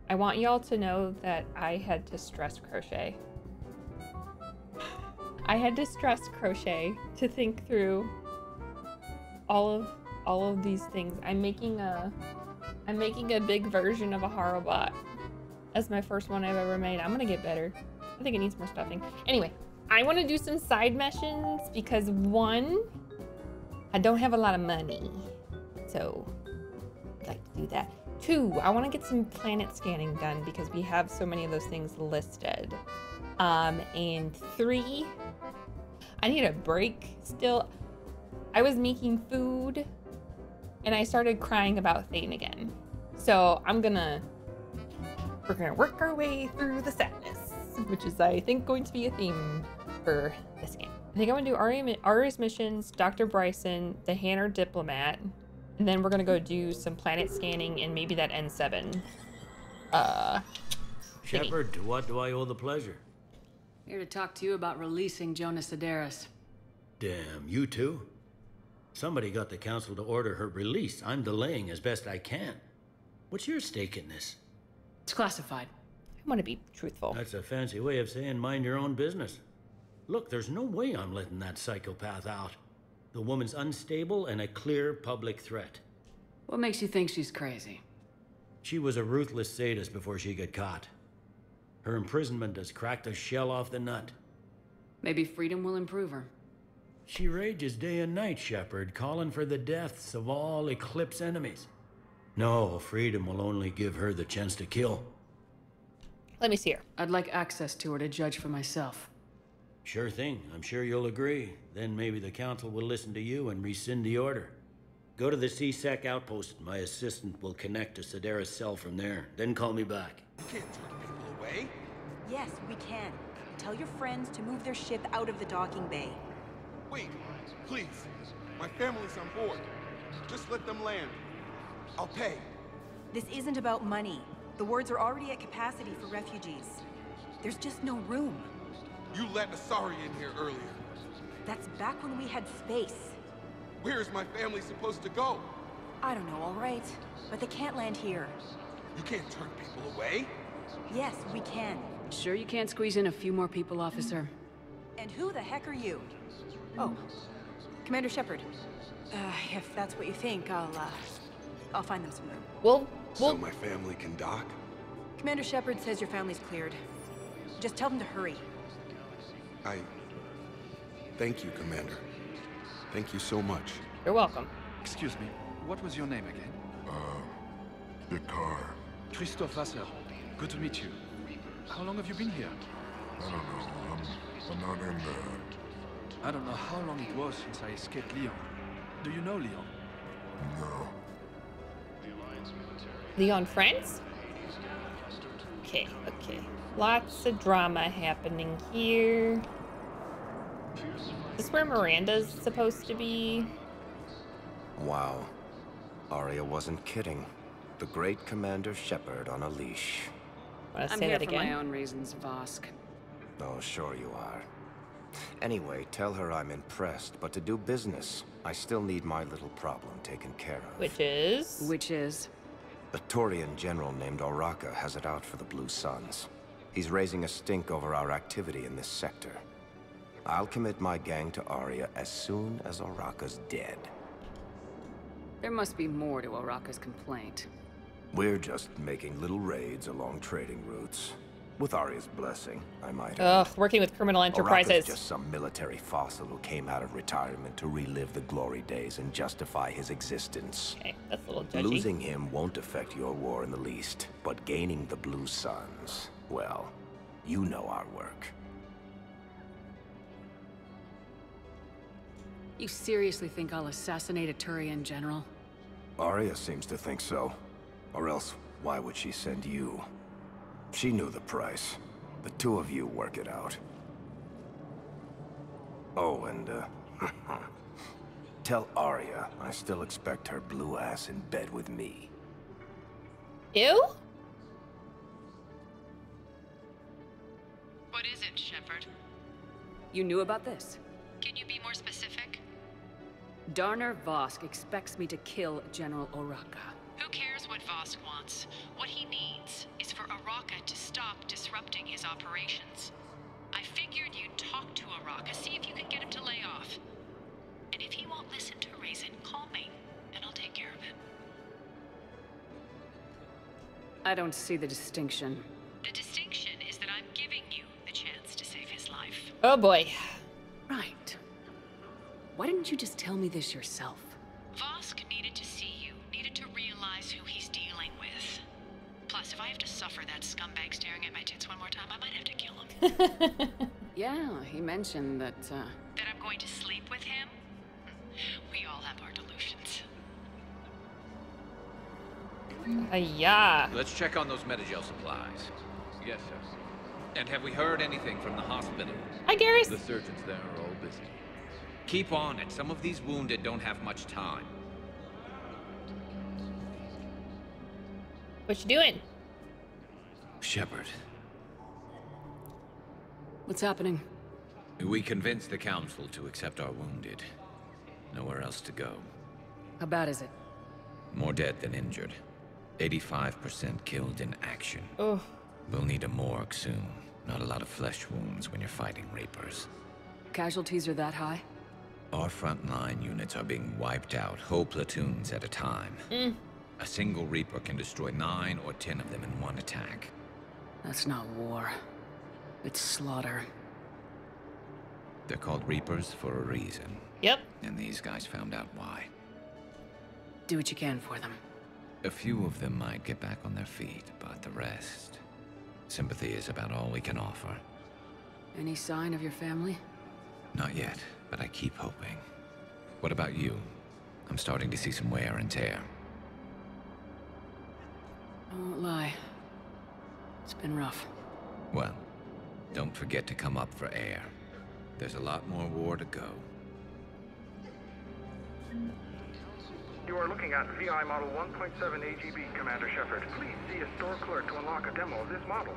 I want y'all to know that I had to stress crochet. I had to stress crochet to think through all of these things. I'm making a big version of a Harrowbot as my first one I've ever made. I'm gonna get better. I think it needs more stuffing. Anyway, I want to do some side missions because one, I don't have a lot of money, so I'd like to do that. Two, I want to get some planet scanning done because we have so many of those things listed. And three, I need a break still. I was making food and I started crying about Thane again. So we're gonna work our way through the sadness, which is, I think, going to be a theme for this game. I think I'm gonna do Aria's missions, Dr. Bryson, the Hanar Diplomat, and then we're gonna go do some planet scanning and maybe that N7. Shepard, to what do I owe the pleasure? Here to talk to you about releasing Jonas Sederis. Damn, you too? Somebody got the council to order her release. I'm delaying as best I can. What's your stake in this? It's classified. I want to be truthful. That's a fancy way of saying mind your own business. Look, there's no way I'm letting that psychopath out. The woman's unstable and a clear public threat. What makes you think she's crazy? She was a ruthless sadist before she got caught. Her imprisonment has cracked the shell off the nut. Maybe freedom will improve her. She rages day and night, Shepard, calling for the deaths of all Eclipse enemies. No, freedom will only give her the chance to kill. Let me see her. I'd like access to her to judge for myself. Sure thing. I'm sure you'll agree. Then maybe the council will listen to you and rescind the order. Go to the C-Sec outpost. My assistant will connect to Sederis' cell from there. Then call me back. You can't turn people away. Yes, we can. Tell your friends to move their ship out of the docking bay. Wait, please. My family's on board. Just let them land. I'll pay. This isn't about money. The wards are already at capacity for refugees. There's just no room. You let Asari in here earlier. That's back when we had space. Where is my family supposed to go? I don't know, all right. But they can't land here. You can't turn people away. Yes, we can. Sure you can't squeeze in a few more people, officer? And who the heck are you? Oh, Commander Shepard. If that's what you think, I'll find them some room. Well, So my family can dock? Commander Shepard says your family's cleared. Just tell them to hurry. Thank you, Commander. Thank you so much. you're welcome. Excuse me, what was your name again? Dakar. Christophe Vassar. Good to meet you. How long have you been here? I don't know. I'm not in there. I don't know how long it was since I escaped Leon. Do you know Leon? No. Leon friends? Okay. Lots of drama happening here. Is this where Miranda's supposed to be? Wow. Aria wasn't kidding. The great Commander Shepard on a leash. Want to I'm say here that for again? my own reasons, Vosk. Oh, sure you are. Anyway, tell her I'm impressed, but to do business, I still need my little problem taken care of. Which is? Which is? A Turian general named Oraka has it out for the Blue Suns. He's raising a stink over our activity in this sector. I'll commit my gang to Aria as soon as Oraka's dead. There must be more to Oraka's complaint. We're just making little raids along trading routes. With Aria's blessing, I might add. Ugh, working with criminal enterprises. Oraka's just some military fossil who came out of retirement to relive the glory days and justify his existence. Okay, that's a little judgy. Losing him won't affect your war in the least, but gaining the Blue Suns, well, you know our work. You seriously think I'll assassinate a Turian general? Aria seems to think so. Or else, why would she send you? She knew the price. The two of you work it out. Oh, and, tell Aria I still expect her blue ass in bed with me. Ew? What is it, Shepard? You knew about this? Can you be more specific? Darner Vosk expects me to kill General Oraka. Who cares what Vosk wants? What he needs is for Araka to stop disrupting his operations. I figured you'd talk to Araka, see if you can get him to lay off. And if he won't listen to reason, call me, and I'll take care of it. I don't see the distinction. The distinction is that I'm giving you the chance to save his life. Oh boy. Right. Why didn't you just tell me this yourself? Vosk needed to see you, needed to realize who he's dealing with. Plus, if I have to suffer that scumbag staring at my tits one more time, I might have to kill him. Yeah, he mentioned that, That I'm going to sleep with him? We all have our delusions. Yeah. Let's check on those Metagel supplies. Yes, sir. And have we heard anything from the hospital? Hi, Garrus. The surgeons there are all busy. Keep on it. Some of these wounded don't have much time. What you doing? Shepard, what's happening? we convinced the Council to accept our wounded. Nowhere else to go. How bad is it? More dead than injured. 85% killed in action. Oh. We'll need a morgue soon. Not a lot of flesh wounds when you're fighting Reapers. Casualties are that high? Our frontline units are being wiped out, whole platoons at a time. A single Reaper can destroy 9 or 10 of them in one attack. That's not war. It's slaughter. They're called Reapers for a reason. Yep. And these guys found out why. Do what you can for them. A few of them might get back on their feet, but the rest... Sympathy is about all we can offer. Any sign of your family? Not yet, but I keep hoping. What about you? I'm starting to see some wear and tear. I won't lie. It's been rough. Well, don't forget to come up for air. There's a lot more war to go. You are looking at VI Model 1.7 AGB, Commander Shepard. Please see a store clerk to unlock a demo of this model.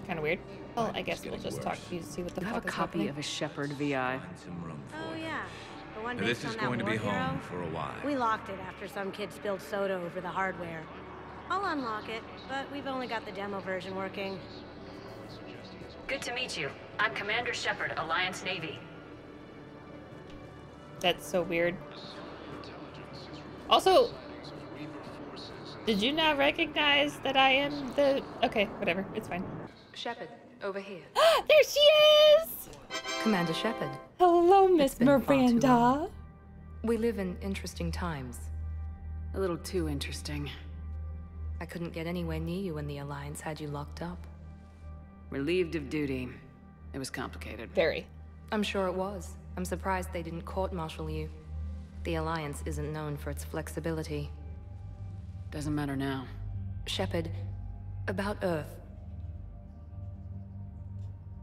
Kind of weird. Well, I guess we'll just talk to you to see what the I fuck have a is copy happening. of a Shepard VI. Find some room for Oh them. yeah, the one Now, based this is on that going to be war hero. home for a while. We locked it after some kid spilled soda over the hardware. I'll unlock it, but we've only got the demo version working. Good to meet you. I'm Commander Shepard, Alliance Navy. That's so weird. Also, did you not recognize that I am the... Okay, whatever. It's fine. Shepard, over here. There she is! Commander Shepard. Hello, Miss been far too Miranda. long. We live in interesting times. A little too interesting. I couldn't get anywhere near you when the Alliance had you locked up. Relieved of duty. It was complicated. Very. I'm sure it was. I'm surprised they didn't court-martial you. The Alliance isn't known for its flexibility. Doesn't matter now. Shepard, about Earth.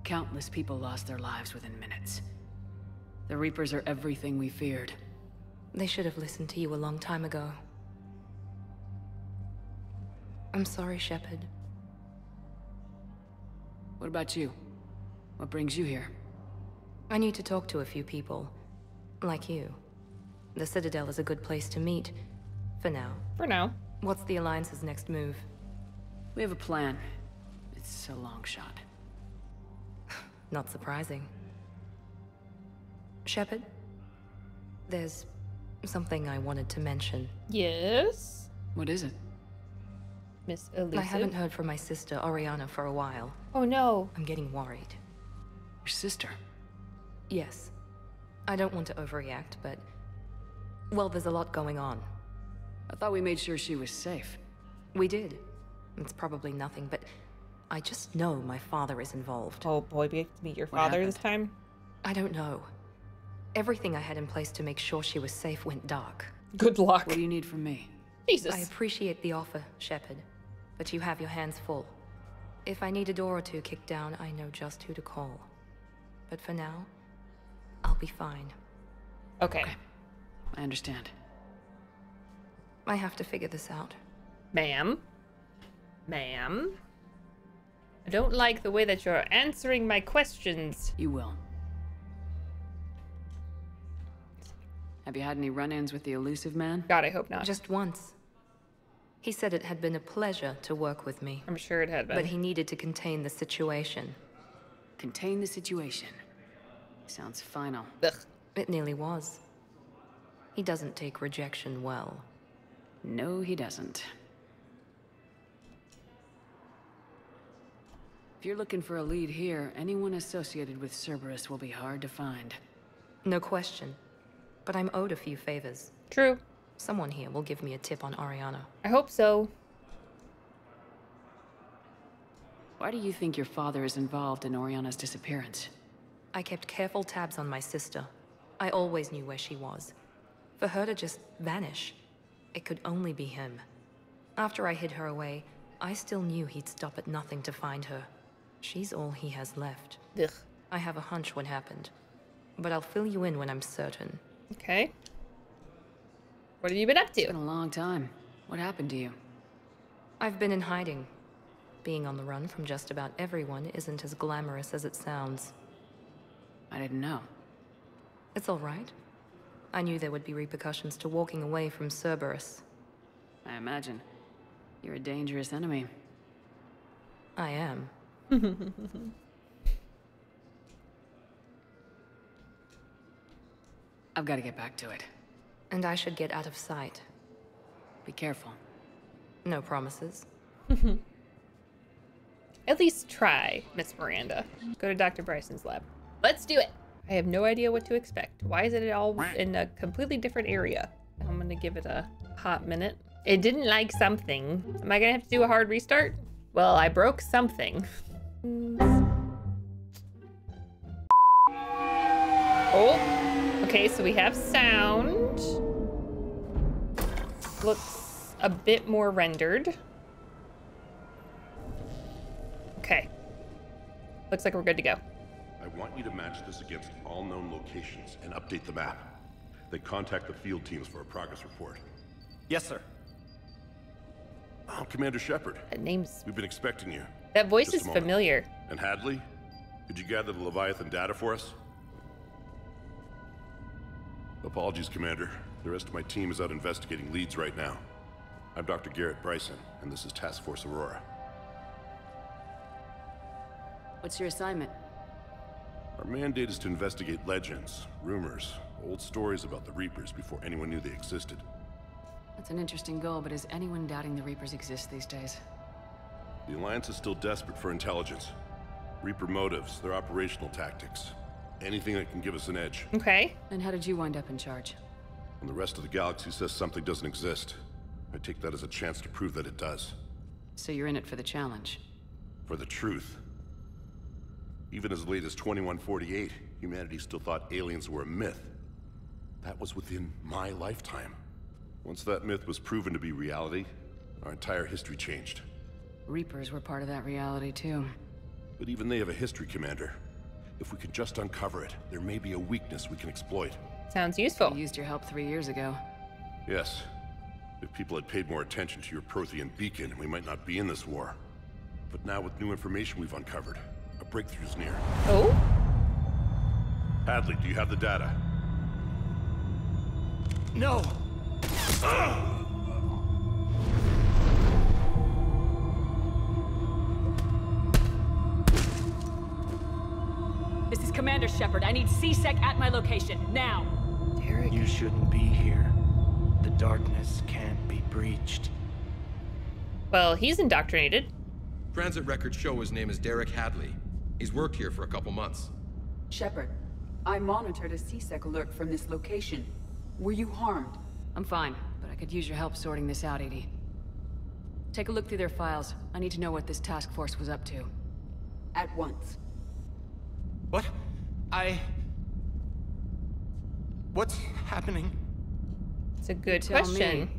Countless people lost their lives within minutes. The Reapers are everything we feared. They should have listened to you a long time ago. I'm sorry, Shepard. What about you? What brings you here? I need to talk to a few people. Like you. The Citadel is a good place to meet. For now. For now. What's the Alliance's next move? We have a plan. It's a long shot. Not surprising. Shepard? There's something I wanted to mention. Yes? What is it? Miss Elusive? I haven't heard from my sister, Ariana, for a while. Oh no. I'm getting worried. Your sister? Yes. I don't want to overreact, but... Well, there's a lot going on. I thought we made sure she was safe. We did. It's probably nothing, but... I just know my father is involved. Oh boy, we have to meet your father this time? I don't know. Everything I had in place to make sure she was safe went dark. Good luck. What do you need from me? Jesus. I appreciate the offer, Shepard, but you have your hands full. If I need a door or two kicked down, I know just who to call. But for now, I'll be fine. Okay. I understand. I have to figure this out. Ma'am? Ma'am? I don't like the way that you're answering my questions. You will. Have you had any run-ins with the elusive man? God, I hope not. Just once. He said it had been a pleasure to work with me. I'm sure it had been. But he needed to contain the situation. Contain the situation. Sounds final. Ugh. It nearly was. He doesn't take rejection well. No, he doesn't. If you're looking for a lead here, anyone associated with Cerberus will be hard to find. No question. But I'm owed a few favors. True. Someone here will give me a tip on Ariana. I hope so. Why do you think your father is involved in Oriana's disappearance? I kept careful tabs on my sister. I always knew where she was. For her to just vanish, it could only be him. After I hid her away, I still knew he'd stop at nothing to find her. She's all he has left. Ugh. I have a hunch what happened, but I'll fill you in when I'm certain. Okay. What have you been up to? It's been a long time. What happened to you? I've been in hiding. Being on the run from just about everyone isn't as glamorous as it sounds. I didn't know. It's all right. I knew there would be repercussions to walking away from Cerberus. I imagine. You're a dangerous enemy. I am. I've got to get back to it. And I should get out of sight. Be careful. No promises. At least try, Miss Miranda. Go to Dr. Bryson's lab. Let's do it. I have no idea what to expect. Why is it all in a completely different area? I'm gonna give it a hot minute. It didn't like something. Am I gonna have to do a hard restart? Well, I broke something. Oh, okay, so we have sound. Looks a bit more rendered. Okay. Looks like we're good to go. I want you to match this against all known locations and update the map. Then contact the field teams for a progress report. Yes, sir. Oh, Commander Shepard. That name's... We've been expecting you. That voice Just is a moment. familiar. And Hadley? Did you gather the Leviathan data for us? Apologies, Commander. The rest of my team is out investigating leads right now. I'm Dr. Garrett Bryson, and this is Task Force Aurora. What's your assignment? Our mandate is to investigate legends, rumors, old stories about the Reapers before anyone knew they existed. That's an interesting goal, but is anyone doubting the Reapers exist these days? The Alliance is still desperate for intelligence. Reaper motives, their operational tactics. Anything that can give us an edge. Okay. And how did you wind up in charge? When the rest of the galaxy says something doesn't exist, I take that as a chance to prove that it does. So you're in it for the challenge? For the truth. Even as late as 2148, humanity still thought aliens were a myth. That was within my lifetime. Once that myth was proven to be reality, our entire history changed. Reapers were part of that reality too. But even they have a history, Commander. If we can just uncover it, there may be a weakness we can exploit. Sounds useful. You used your help 3 years ago. Yes. If people had paid more attention to your Prothean beacon, we might not be in this war. But now with new information we've uncovered, a breakthrough's near. Oh? Hadley, do you have the data? No! This is Commander Shepard. I need CSEC at my location, now! Derek. You shouldn't be here. The darkness can't be breached. Well, he's indoctrinated. Transit records show his name is Derek Hadley. He's worked here for a couple months. Shepard, I monitored a CSEC alert from this location. Were you harmed? I'm fine, but I could use your help sorting this out, Edie. Take a look through their files. I need to know what this task force was up to. At once. What? What's happening? It's a good Tell question.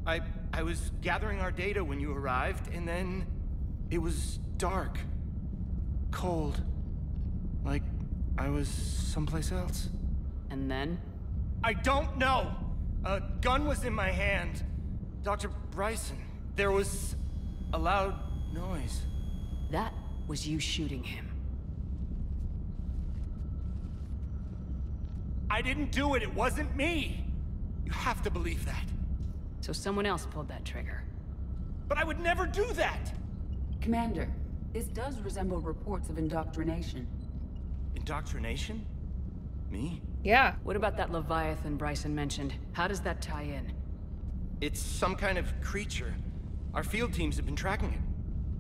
me. I was gathering our data when you arrived, and then it was dark. Cold. Like I was someplace else. And then? I don't know! A gun was in my hand. Dr. Bryson, there was a loud noise. That was you shooting him. I didn't do it, it wasn't me! You have to believe that. So someone else pulled that trigger. but I would never do that! Commander, this does resemble reports of indoctrination. Indoctrination? Me? Yeah. What about that Leviathan Bryson mentioned? How does that tie in? It's some kind of creature. Our field teams have been tracking it.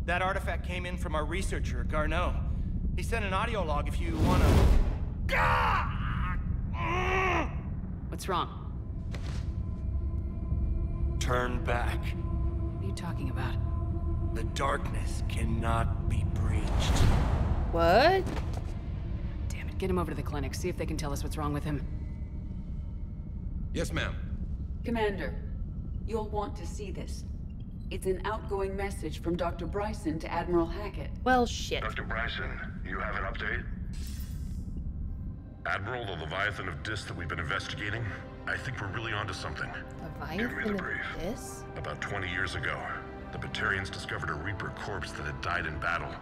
That artifact came in from our researcher, Garneau. He sent an audio log if you wanna... What's wrong? Turn back. What are you talking about? The darkness cannot be breached. What? Damn it, get him over to the clinic. See if they can tell us what's wrong with him. Yes, ma'am. Commander, you'll want to see this. It's an outgoing message from Dr. Bryson to Admiral Hackett. Well, shit. Dr. Bryson, you have an update? Admiral, the Leviathan of Dis that we've been investigating, I think we're really onto something. Leviathan of Dis? About 20 years ago, the Batarians discovered a Reaper corpse that had died in battle.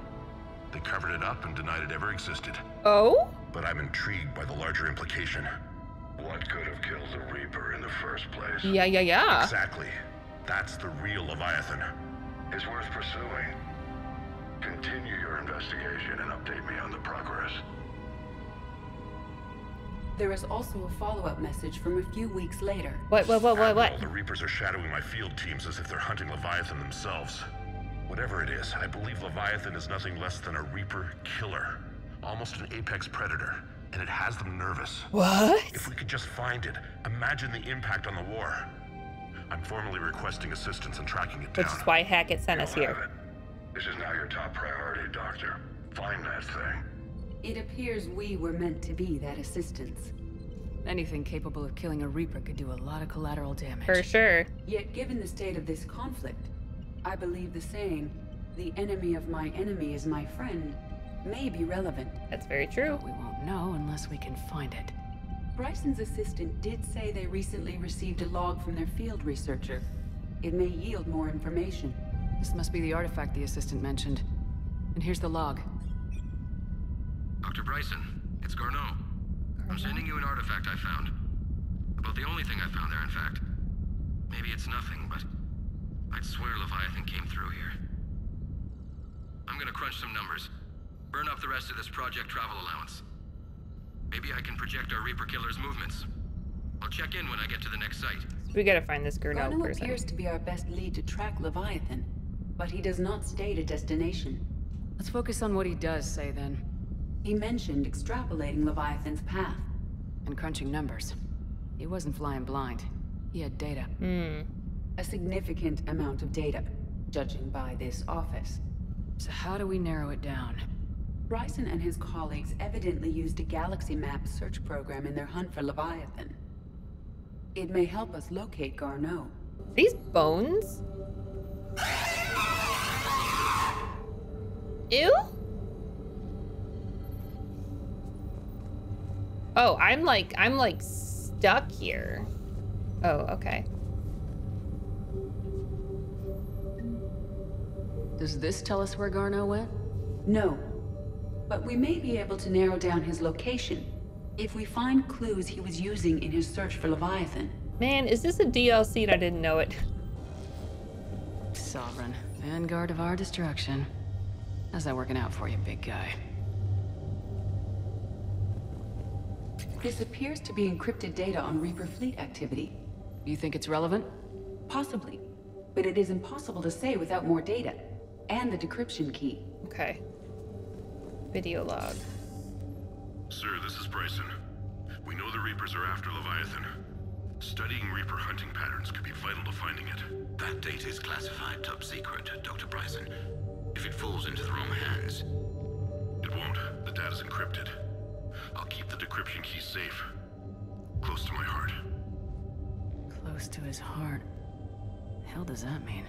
They covered it up and denied it ever existed. Oh? But I'm intrigued by the larger implication. What could have killed the Reaper in the first place? Yeah. Exactly. That's the real Leviathan. It's worth pursuing. Continue your investigation and update me on the progress. There is also a follow-up message from a few weeks later. What? Admiral, the Reapers are shadowing my field teams as if they're hunting Leviathan themselves. Whatever it is, I believe Leviathan is nothing less than a Reaper killer. Almost an apex predator. And it has them nervous. What? If we could just find it, imagine the impact on the war. I'm formally requesting assistance in tracking it down. Which is why Hackett sent us here. This is now your top priority, Doctor. Find that thing. It appears we were meant to be that assistance. Anything capable of killing a Reaper could do a lot of collateral damage. For sure. Yet given the state of this conflict, I believe the saying, "The enemy of my enemy is my friend," may be relevant. That's very true. But we won't know unless we can find it. Bryson's assistant did say they recently received a log from their field researcher. It may yield more information. This must be the artifact the assistant mentioned. And here's the log. Dr. Bryson, it's Garneau. I'm sending you an artifact I found. About the only thing I found there, in fact. Maybe it's nothing, but I'd swear Leviathan came through here. I'm gonna crunch some numbers. Burn up the rest of this project travel allowance. Maybe I can project our Reaper killer's movements. I'll check in when I get to the next site. We gotta find this Garneau person. appears to be our best lead to track Leviathan, but he does not state a destination. Let's focus on what he does say then. He mentioned extrapolating Leviathan's path. And crunching numbers. He wasn't flying blind. He had data. A significant amount of data, judging by this office. So how do we narrow it down? Bryson and his colleagues evidently used a galaxy map search program in their hunt for Leviathan. It may help us locate Garneau. These bones? Ew? Oh, I'm like stuck here. Oh, okay. Does this tell us where Garneau went? No. But we may be able to narrow down his location if we find clues he was using in his search for Leviathan. Man, is this a DLC and I didn't know it? Sovereign, vanguard of our destruction. How's that working out for you, big guy? This appears to be encrypted data on Reaper fleet activity. You think it's relevant? Possibly. But it is impossible to say without more data. And the decryption key. Okay. Video log. Sir, this is Bryson. We know the Reapers are after Leviathan. Studying Reaper hunting patterns could be vital to finding it. That data is classified top secret, Dr. Bryson. If it falls into the wrong hands... It won't. The data's encrypted. I'll keep the decryption key safe. Close to my heart. Close to his heart. The hell does that mean?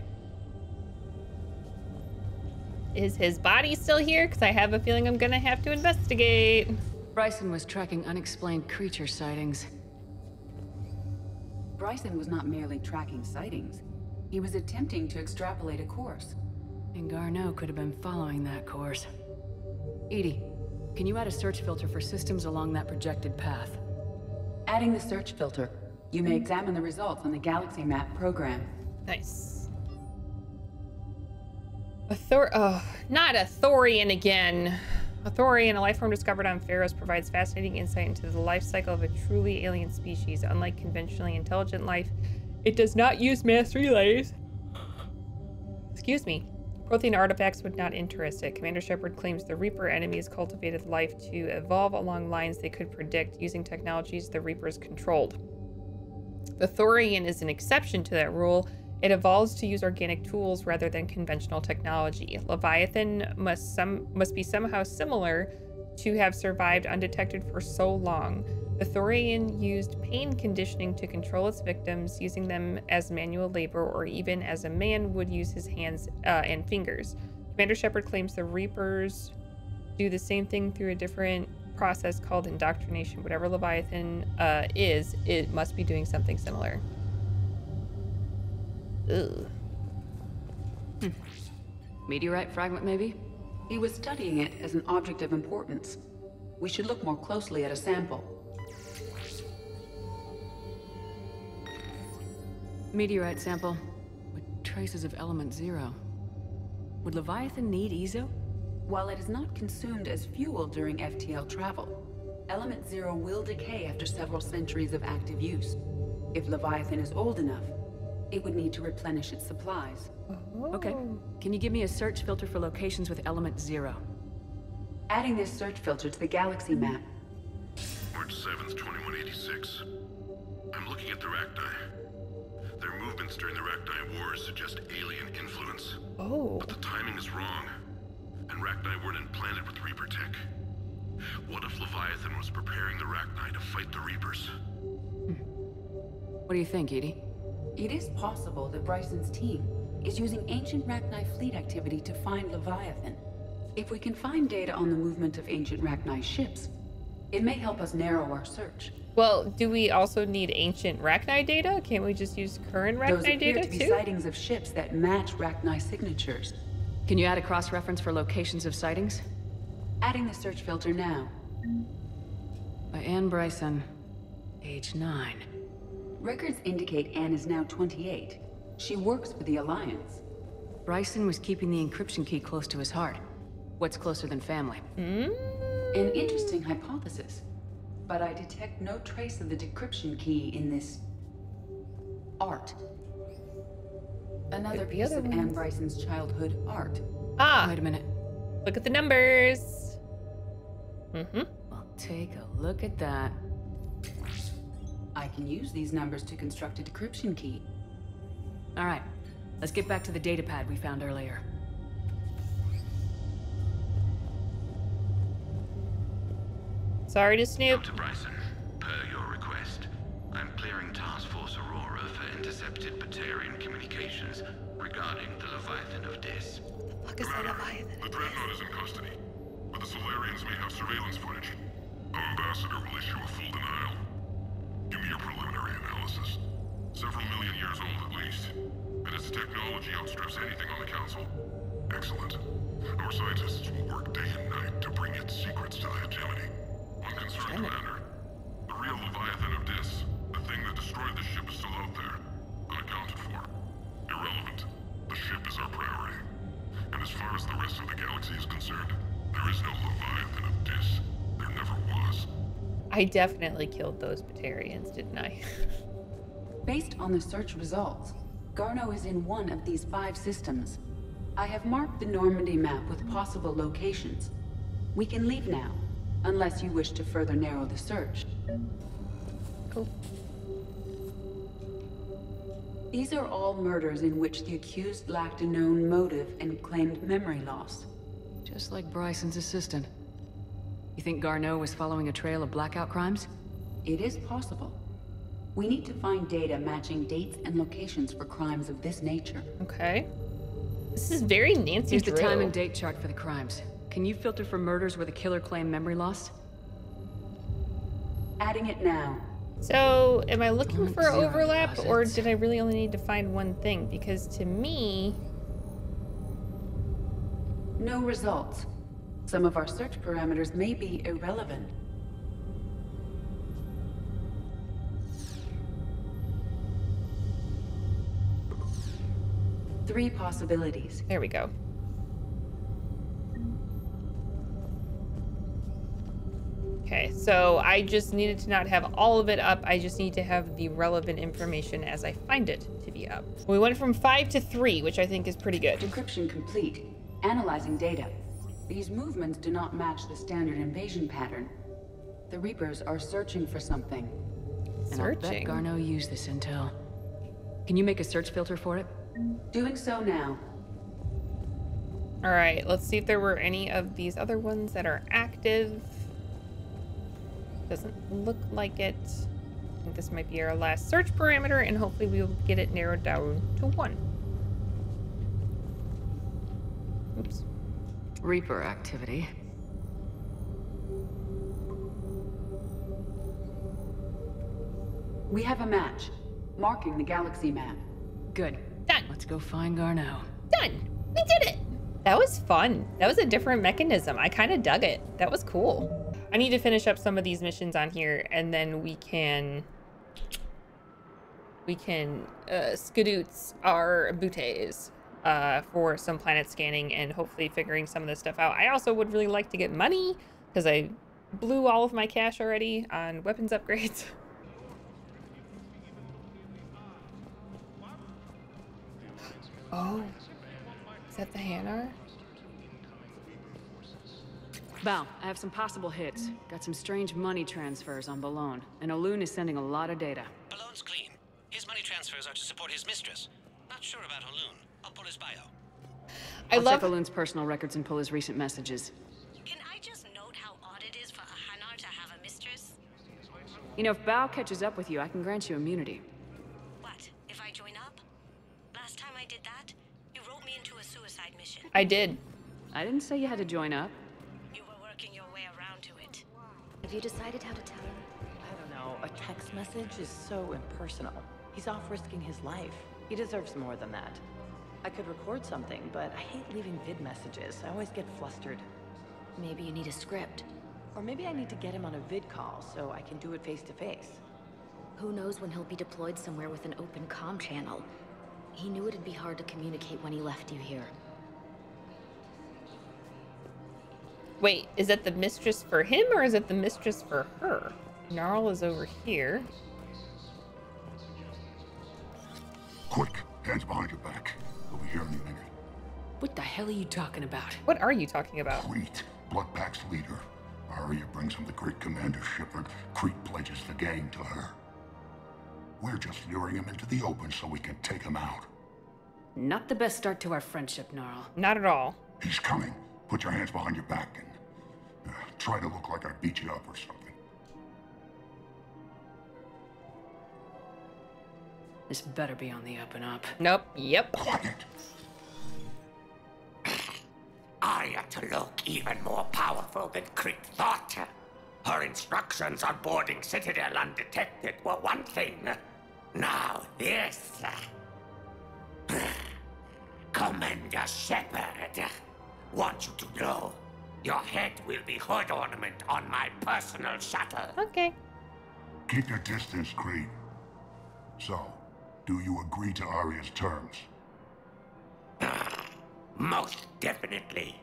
Is his body still here? Because I have a feeling I'm gonna have to investigate. Bryson was tracking unexplained creature sightings. Bryson was not merely tracking sightings. He was attempting to extrapolate a course. And Garneau could have been following that course. Edie, can you add a search filter for systems along that projected path? Adding the search filter, you may examine the results on the galaxy map program. Nice. Not a Thorian again. A Thorian, a life form discovered on Pharos, provides fascinating insight into the life cycle of a truly alien species. Unlike conventionally intelligent life, it does not use mass relays. Excuse me. Prothean artifacts would not interest it. Commander Shepard claims the Reaper enemies cultivated life to evolve along lines they could predict using technologies the Reapers controlled. The Thorian is an exception to that rule. It evolves to use organic tools rather than conventional technology. Leviathan must be somehow similar to have survived undetected for so long. The Thorian used pain conditioning to control its victims, using them as manual labor or even as a man would use his hands and fingers. Commander Shepard claims the Reapers do the same thing through a different process called indoctrination. Whatever Leviathan is, it must be doing something similar. Ugh. Meteorite fragment, maybe? He was studying it as an object of importance. We should look more closely at a sample. Meteorite sample with traces of element 0. Would Leviathan need Ezo? While it is not consumed as fuel during FTL travel, element 0 will decay after several centuries of active use. If Leviathan is old enough, it would need to replenish its supplies. Okay. Can you give me a search filter for locations with element 0? Adding this search filter to the galaxy map. March 7th, 2186. I'm looking at the Rachni. Their movements during the Rachni Wars suggest alien influence. Oh. But the timing is wrong. And Rachni weren't implanted with Reaper tech. What if Leviathan was preparing the Rachni to fight the Reapers? What do you think, Edie? It is possible that Bryson's team is using ancient Rachni fleet activity to find Leviathan. If we can find data on the movement of ancient Rachni ships, it may help us narrow our search. Well, do we also need ancient Rachni data? Can't we just use current Rachni data Those appear to be sightings of ships that match Rachni signatures. Can you add a cross-reference for locations of sightings? Adding the search filter now. By Anne Bryson, age 9. Records indicate Anne is now 28. She works for the Alliance. Bryson was keeping the encryption key close to his heart. What's closer than family? An interesting hypothesis. But I detect no trace of the decryption key in this art. Another piece of Anne Bryson's childhood art. Ah! Wait a minute. Look at the numbers. Well, take a look at that. I can use these numbers to construct a decryption key. All right. Let's get back to the datapad we found earlier. Sorry to snoop. Dr. Bryson, per your request, I'm clearing Task Force Aurora for intercepted Batarian communications regarding the Leviathan of Dis. Commander, the Dreadnought is in custody, but the Solarians may have surveillance footage. Our ambassador will issue a full denial. Give me your preliminary analysis. Several million years old at least, and its technology outstrips anything on the Council. Excellent. Our scientists will work day and night to bring its secrets to the hegemony. One concern, Commander. The real Leviathan of Dis, the thing that destroyed the ship, is still out there, unaccounted for. Irrelevant. The ship is our priority. And as far as the rest of the galaxy is concerned, there is no Leviathan of Dis. There never was. I definitely killed those Batarians, didn't I? Based on the search results, Garneau is in one of these 5 systems. I have marked the Normandy map with possible locations. We can leave now, unless you wish to further narrow the search. Cool. These are all murders in which the accused lacked a known motive and claimed memory loss. Just like Bryson's assistant. You think Garneau was following a trail of blackout crimes? It is possible. We need to find data matching dates and locations for crimes of this nature. Okay. This is very Nancy Here's Drew. the time and date chart for the crimes. Can you filter for murders where the killer claimed memory loss? Adding it now. So, am I looking for overlap, or did I really only need to find one thing? Because to me... No results. Some of our search parameters may be irrelevant. Three possibilities. There we go. Okay, so I just needed to not have all of it up. I just need to have the relevant information as I find it to be up. We went from 5 to 3, which I think is pretty good. Decryption complete. Analyzing data. These movements do not match the standard invasion pattern. The Reapers are searching for something. And I'll bet Garneau used this intel. Can you make a search filter for it? Doing so now. All right, let's see if there were any of these other ones that are active. Doesn't look like it. I think this might be our last search parameter, and hopefully we'll get it narrowed down to 1. Oops. Reaper activity. We have a match, marking the galaxy map. Good. Done. Let's go find Garneau. Done. We did it. That was fun. That was a different mechanism. I kind of dug it. That was cool. I need to finish up some of these missions on here, and then we can skadoots our booties for some planet scanning and hopefully figuring some of this stuff out. I also would really like to get money because I blew all of my cash already on weapons upgrades. Oh, is that the Hanar? Val, I have some possible hits. Got some strange money transfers on Balone, and Olun is sending a lot of data. Balone's clean. His money transfers are to support his mistress. Not sure about Olun. I'll pull his bio. I'll check Olun's personal records and pull his recent messages. Can I just note how odd it is for a Hanar to have a mistress? You know, if Bao catches up with you, I can grant you immunity. What, if I join up? Last time I did that, you wrote me into a suicide mission. I did. I didn't say you had to join up. You were working your way around to it. Have you decided how to tell him? I don't know. A text message is so impersonal. He's off risking his life. He deserves more than that. I could record something, but I hate leaving vid messages. I always get flustered. Maybe you need a script. Or maybe I need to get him on a vid call so I can do it face to face. Who knows when he'll be deployed somewhere with an open comm channel. He knew it'd be hard to communicate when he left you here. Wait, is it the mistress for him or is it the mistress for her? Gnarl is over here. Quick, hands behind your back. We'll be here in a minute. What the hell are you talking about? What are you talking about? Crete, Bloodpack's leader. Aria brings him the great Commander Shepard. Crete pledges the gang to her. We're just luring him into the open so we can take him out. Not the best start to our friendship, Gnarl. Not at all. He's coming. Put your hands behind your back and try to look like I beat you up or something. This better be on the up and up. Nope. Yep. Quiet. Aria to look even more powerful than Crete thought. Her instructions on boarding Citadel undetected were one thing. Now this. Commander Shepard. Want you to know, your head will be hood ornament on my personal shuttle. Okay. Keep your distance, Crete. So, do you agree to Aria's terms? Most definitely.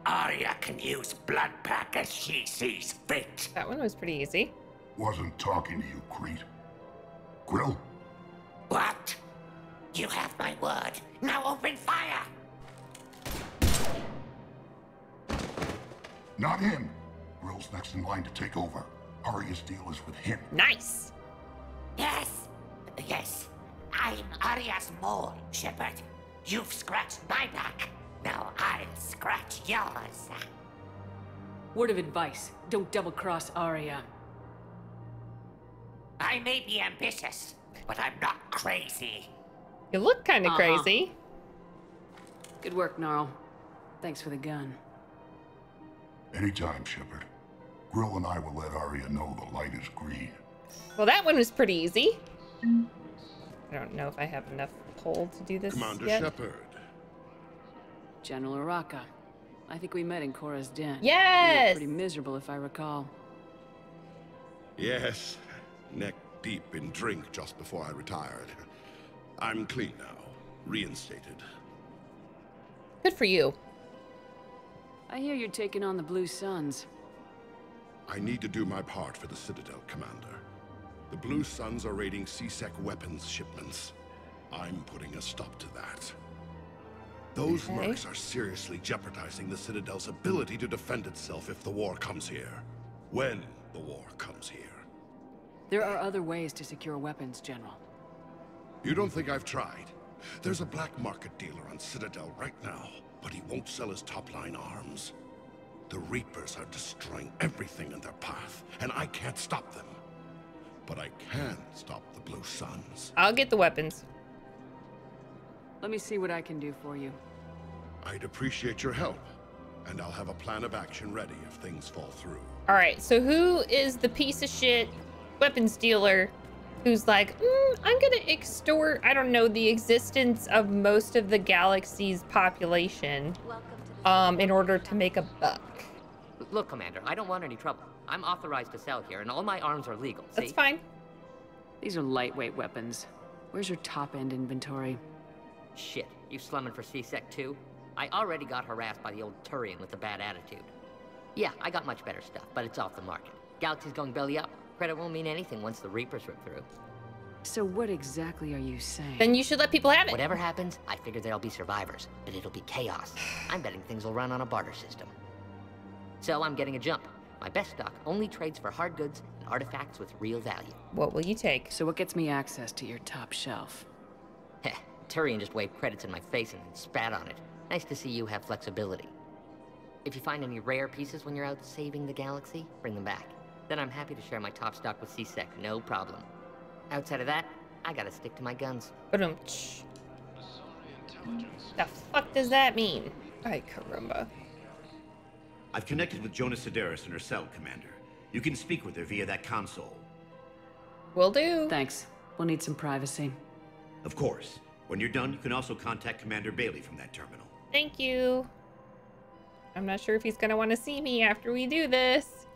Aria can use Bloodpack as she sees fit. That one was pretty easy. Wasn't talking to you, Crete. Grill? What? You have my word. Now open fire! Not him. Grill's next in line to take over. Aria's deal is with him. Nice. Yes. Yes. I'm Aria's mole, Shepard. You've scratched my back. Now I'll scratch yours. Word of advice, don't double-cross Aria. I may be ambitious, but I'm not crazy. You look kind of crazy. Good work, Gnarl. Thanks for the gun. Anytime, Shepard. Grill and I will let Aria know the light is green. Well, that one was pretty easy. I don't know if I have enough pull to do this Commander yet. Shepard. General Araka. I think we met in Cora's den. Yes! You were pretty miserable, if I recall. Yes. Neck deep in drink just before I retired. I'm clean now. Reinstated. Good for you. I hear you're taking on the Blue Suns. I need to do my part for the Citadel, Commander. The Blue Suns are raiding C-Sec weapons shipments. I'm putting a stop to that. Those mercs are seriously jeopardizing the Citadel's ability to defend itself if the war comes here. When the war comes here. There are other ways to secure weapons, General. You don't think I've tried? There's a black market dealer on Citadel right now, but he won't sell his top-line arms. The Reapers are destroying everything in their path, and I can't stop them. But I can stop the Blue Suns. I'll get the weapons. Let me see what I can do for you. I'd appreciate your help, and I'll have a plan of action ready if things fall through. All right, so who is the piece of shit weapons dealer who's like, I'm gonna extort, I don't know, the existence of most of the galaxy's population in order to make a buck? Look, Commander, I don't want any trouble. I'm authorized to sell here, and all my arms are legal, see? That's fine. These are lightweight weapons. Where's your top-end inventory? Shit, you slumming for C-Sec too? I already got harassed by the old Turian with the bad attitude. Yeah, I got much better stuff, but it's off the market. Galaxy's going belly up. Credit won't mean anything once the Reapers rip through. So what exactly are you saying? Then you should let people have it. Whatever happens, I figure there'll be survivors, but it'll be chaos. I'm betting things will run on a barter system. So I'm getting a jump. My best stock only trades for hard goods and artifacts with real value. What will you take? So what gets me access to your top shelf? Heh, Turian just waved credits in my face and spat on it. Nice to see you have flexibility. If you find any rare pieces when you're out saving the galaxy, bring them back. Then I'm happy to share my top stock with C-Sec, no problem. Outside of that, I gotta stick to my guns. The fuck does that mean? Ay, caramba. I've connected with Jonas Sedaris in her cell, Commander. You can speak with her via that console. Will do. Thanks. We'll need some privacy. Of course. When you're done, you can also contact Commander Bailey from that terminal. Thank you. I'm not sure if he's gonna want to see me after we do this.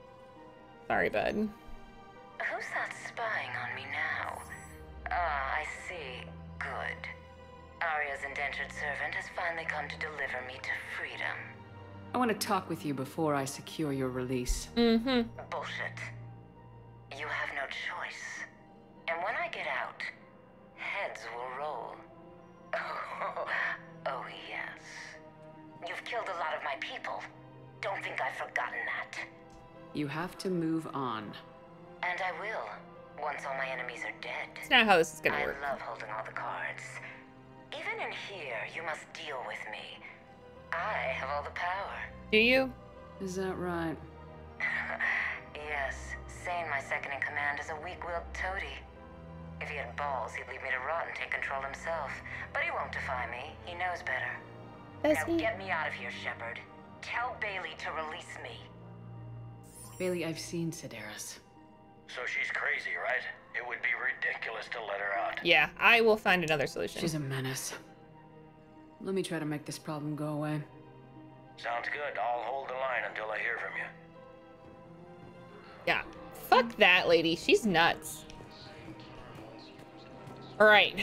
Sorry, bud. Who's that spying on me now? Ah, I see. Good. Aria's indentured servant has finally come to deliver me to freedom. I want to talk with you before I secure your release. Mm-hmm. Bullshit. You have no choice. And when I get out, heads will roll. Oh, yes. You've killed a lot of my people. Don't think I've forgotten that. You have to move on. And I will, once all my enemies are dead. That's not how this is gonna work. I love holding all the cards. Even in here, you must deal with me. I have all the power. Do you? Is that right? Yes. Sane, my second in command, is a weak-willed toady. If he had balls, he'd leave me to rot and take control himself. But he won't defy me. He knows better. Now get me out of here, Shepard. Tell Bailey to release me. Bailey, I've seen Sedaris. So she's crazy, right? It would be ridiculous to let her out. Yeah, I will find another solution. She's a menace. Let me try to make this problem go away. Sounds good. I'll hold the line until I hear from you. Yeah. Fuck that lady. She's nuts. All right.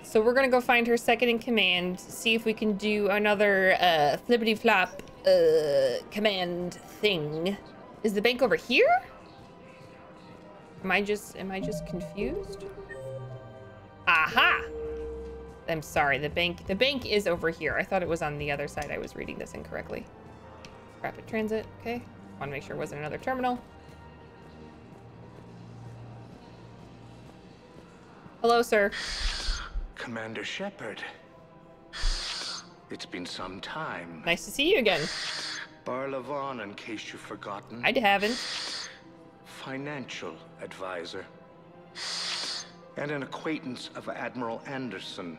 So we're gonna go find her second in command, see if we can do another flippity flop command thing. Is the bank over here? Am I just confused? Aha! I'm sorry, the bank is over here. I thought it was on the other side. I was reading this incorrectly. Rapid transit, okay. Want to make sure it wasn't another terminal. Hello, sir. Commander Shepard. It's been some time. Nice to see you again. Barlavon, in case you've forgotten. I haven't. Financial advisor. And an acquaintance of Admiral Anderson.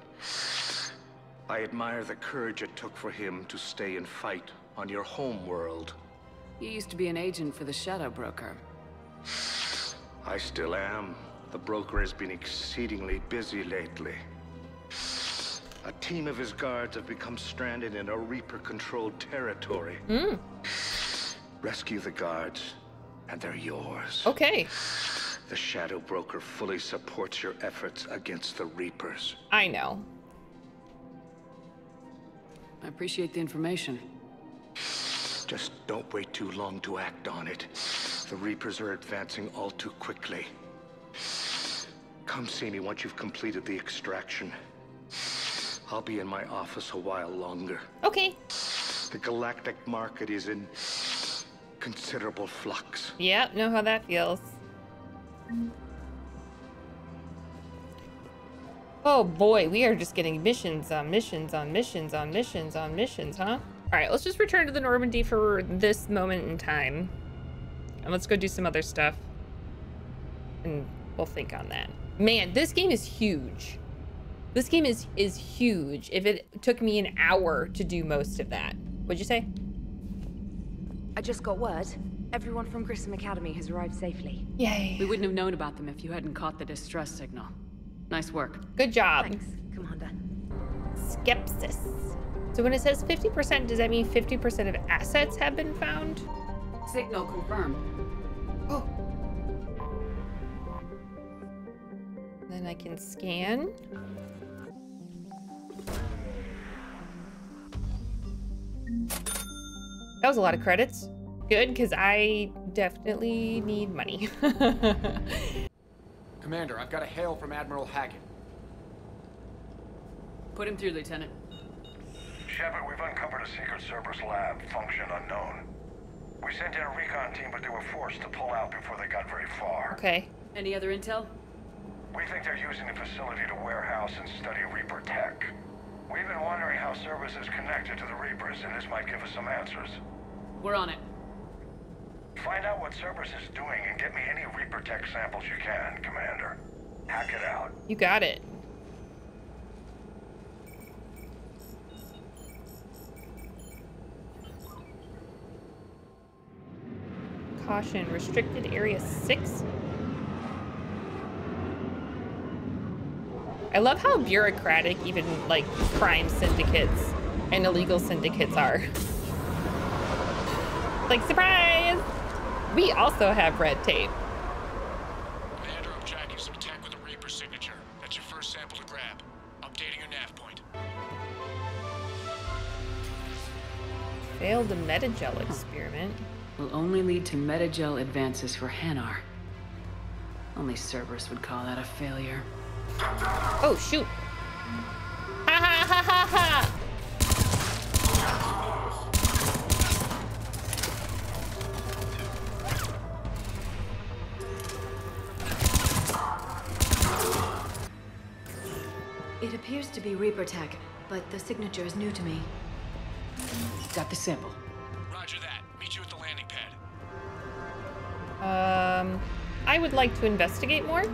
I admire the courage it took for him to stay and fight on your home world. You used to be an agent for the Shadow Broker. I still am. The broker has been exceedingly busy lately. A team of his guards have become stranded in a Reaper-controlled territory. Rescue the guards, and they're yours. Okay. The Shadow Broker fully supports your efforts against the Reapers. I know. I appreciate the information. Just don't wait too long to act on it. The Reapers are advancing all too quickly. Come see me once you've completed the extraction. I'll be in my office a while longer. Okay. The galactic market is in considerable flux. Yep, know how that feels. Oh boy, we are just getting missions on missions on missions on missions on missions, huh? All right, let's just return to the Normandy for this moment in time. And let's go do some other stuff. And we'll think on that. Man, this game is huge. This game is huge. If it took me an hour to do most of that. What'd you say? I just got word. Everyone from Grissom Academy has arrived safely. Yay. We wouldn't have known about them if you hadn't caught the distress signal. Nice work. Good job. Thanks, Commander. Skepsis. So when it says 50%, does that mean 50% of assets have been found? Signal confirmed. Oh. Then I can scan. That was a lot of credits. Good, because I definitely need money. Commander, I've got a hail from Admiral Hackett. Put him through, Lieutenant. Shepard, we've uncovered a secret Cerberus Lab, function unknown. We sent in a recon team, but they were forced to pull out before they got very far. Okay. Any other intel? We think they're using the facility to warehouse and study Reaper tech. We've been wondering how Cerberus is connected to the Reapers, and this might give us some answers. We're on it. Find out what Cerberus is doing and get me any Reaper tech samples you can, Commander. Hack it out. You got it. Caution, restricted area 6. I love how bureaucratic even like crime syndicates and illegal syndicates are. Like, surprise! We also have red tape. Commander, I'm tracking some tech with a Reaper signature. That's your first sample to grab. Updating your nav point. Failed the metagel experiment. Will only lead to metagel advances for Hanar. Only Cerberus would call that a failure. Oh, shoot. Ha ha ha ha ha! It appears to be Reaper tech, but the signature is new to me. Got the sample. Roger that. Meet you at the landing pad. I would like to investigate more.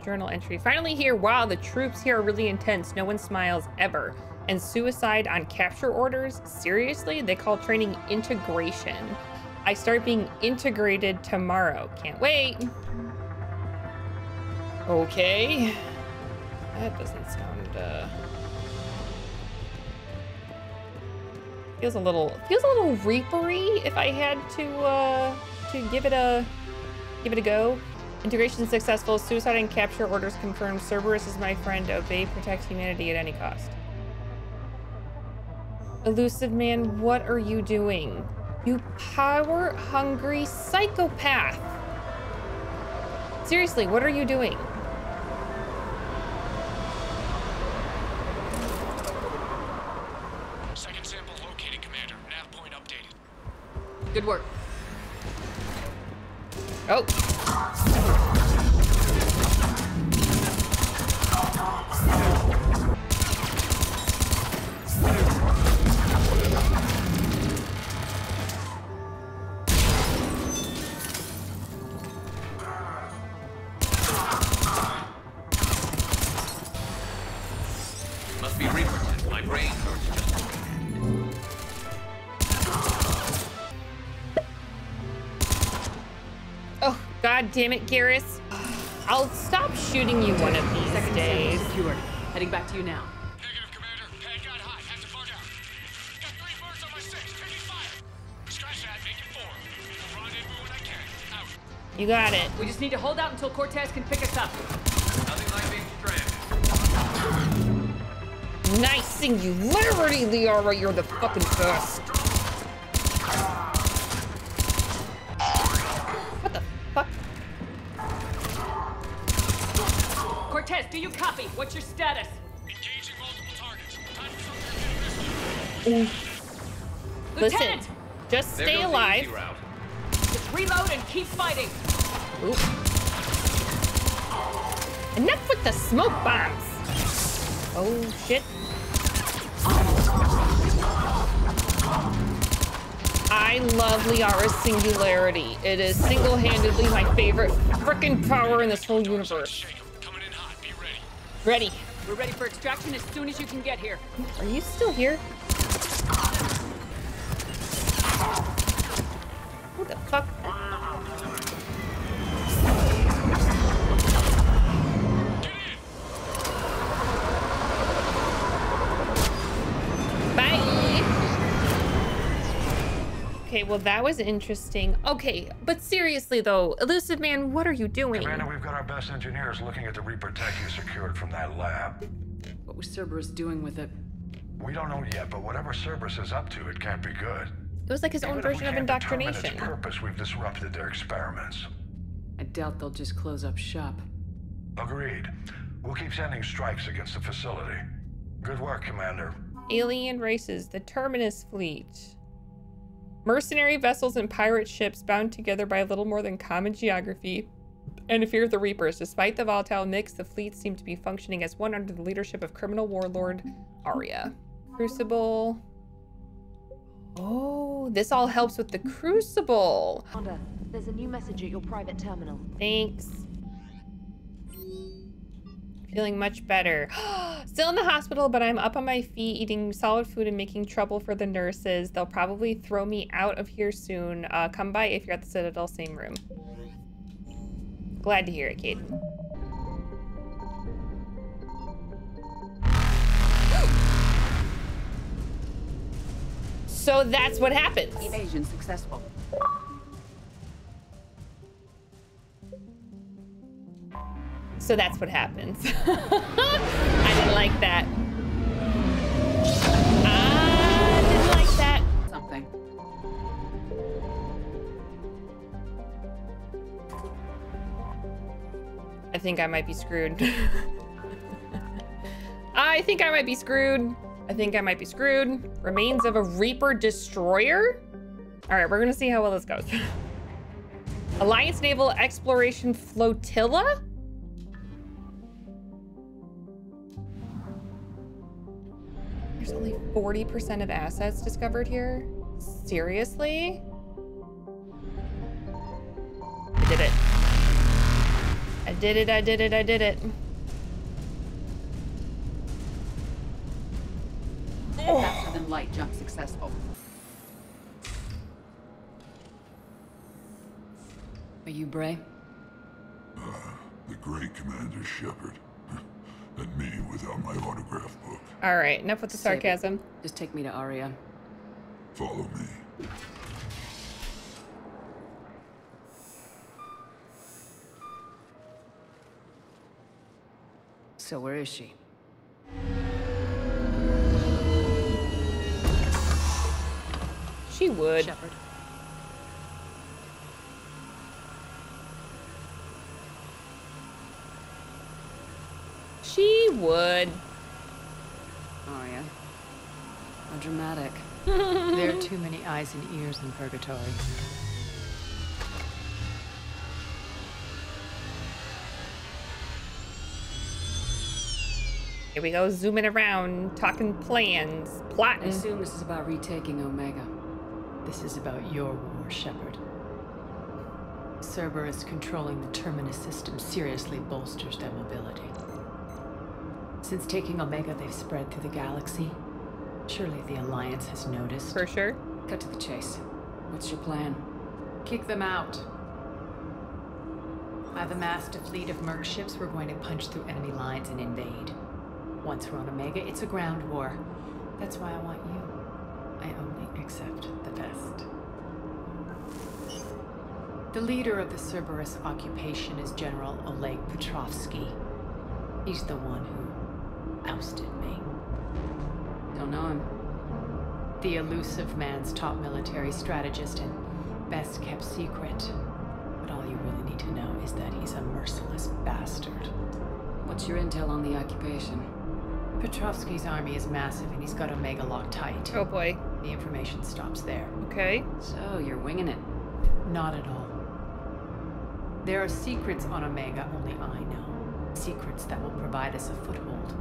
Journal entry. Finally here. Wow, the troops here are really intense. No one smiles ever. And suicide on capture orders? Seriously? They call training integration. I start being integrated tomorrow. Can't wait. Okay. That doesn't sound, feels a little Reapery if I had to give it a go. Integration successful. Suicide and capture orders confirmed. Cerberus is my friend. Obey, protect humanity at any cost. Elusive man, what are you doing? You power-hungry psychopath. Seriously, what are you doing? Second sample located, Commander. Nav point updated. Good work. Oh. Must be Reaper. My brain hurts just Oh, god damn it, Garrus. I'll stop shooting you one of these days. Secured. Heading back to you now. Negative, Commander. Pad got hot. Have to bug out. Got 3 birds on my 6. Taking fire. Scratch that. Make it 4. Rendezvous when I can. Out. You got it. We just need to hold out until Cortez can pick us up. nothing like being stranded. Nice singularity, Liara. You're the fucking best. do you copy? What's your status? Engaging multiple targets. Time for something to Listen, Lieutenant! just stay alive. Just reload and keep fighting. Oop. Enough with the smoke bombs. Oh shit. I love Liara's singularity. It is single-handedly my favorite frickin' power in this whole universe. Ready. We're ready for extraction as soon as you can get here. Are you still here? What the fuck? Okay, well that was interesting. Okay, but seriously though, Elusive Man, what are you doing? Commander, we've got our best engineers looking at the Reaper tech you secured from that lab. What was Cerberus doing with it? We don't know yet, but whatever Cerberus is up to, it can't be good. It was like his own version of indoctrination. Its purpose, we've disrupted their experiments. I doubt they'll just close up shop. Agreed. We'll keep sending strikes against the facility. Good work, Commander. Alien races, the Terminus fleet. Mercenary vessels and pirate ships bound together by little more than common geography and a fear of the Reapers. Despite the volatile mix, the fleets seem to be functioning as one under the leadership of criminal warlord Aria. Crucible. Oh, this all helps with the Crucible. Commander, there's a new message at your private terminal. Thanks. Feeling much better. Still in the hospital, but I'm up on my feet eating solid food and making trouble for the nurses. They'll probably throw me out of here soon. Come by if you're at the Citadel, same room. Glad to hear it, Kaiden. So that's what happens. Evasion successful. So that's what happens. I didn't like that. I didn't like that. Something. I think I might be screwed. I think I might be screwed. I think I might be screwed. Remains of a Reaper destroyer? All right, we're gonna see how well this goes. Alliance Naval Exploration Flotilla? There's only 40% of assets discovered here? Seriously? I did it. I did it, I did it, I did it. Faster than light jump successful. Are you Bray? The great Commander Shepard. And me without my autograph book. All right, enough with the sarcasm. Just take me to Aria. Follow me. So where is she? She would. Shepard. She would. Aria. How dramatic. There are too many eyes and ears in purgatory. Here we go, zooming around, talking plans, I plotting. assume this is about retaking Omega. This is about your war, Shepard. Cerberus controlling the Terminus system seriously bolsters their mobility. Since taking Omega, they've spread through the galaxy. Surely the Alliance has noticed. For sure. Cut to the chase. What's your plan? Kick them out. I've amassed a fleet of merc ships. We're going to punch through enemy lines and invade. Once we're on Omega, it's a ground war. That's why I want you. I only accept the best. The leader of the Cerberus occupation is General Oleg Petrovsky. He's the one who ousted me. Don't know him. The elusive man's top military strategist and best kept secret. But all you really need to know is that he's a merciless bastard. What's your intel on the occupation? Petrovsky's army is massive and he's got Omega locked tight. Oh boy. The information stops there. Okay. So, you're winging it. Not at all. There are secrets on Omega only I know. Secrets that will provide us a foothold.